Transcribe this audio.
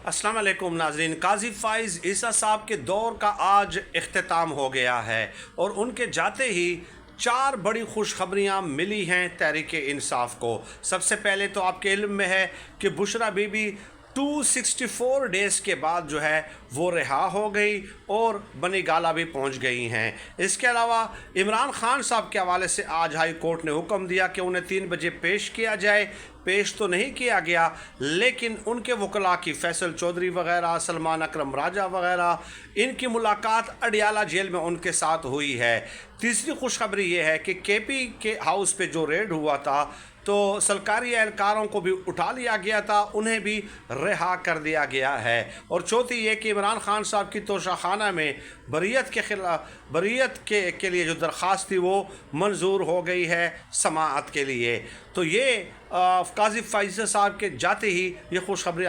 अस्सलाम वालेकुम नाज़रीन। काजी फ़ाइज़ ईसा साहब के दौर का आज इख्तिताम हो गया है और उनके जाते ही चार बड़ी खुशखबरियाँ मिली हैं तहरीक इंसाफ को। सबसे पहले तो आपके इल्म में है कि बुशरा बीबी 264 डेज़ के बाद जो है वो रिहा हो गई और बनी गाला भी पहुंच गई हैं। इसके अलावा इमरान खान साहब के हवाले से आज हाई कोर्ट ने हुक्म दिया कि उन्हें 3 बजे पेश किया जाए। पेश तो नहीं किया गया, लेकिन उनके वकला की फैसल चौधरी वगैरह, सलमान अकरम राजा वगैरह, इनकी मुलाकात अडियाला जेल में उनके साथ हुई है। तीसरी खुशखबरी ये है कि केपी के हाउस पे जो रेड हुआ था तो सरकारी एहलकारों को भी उठा लिया गया था, उन्हें भी रिहा कर दिया गया है। और चौथी ये कि इमरान खान साहब की तोशाखाना में बरीयत के लिए जो दरख्वास्त थी वो मंजूर हो गई है समाअत के लिए। तो ये काजी फ़ाइज़ साहब के जाते ही ये खुशखबरी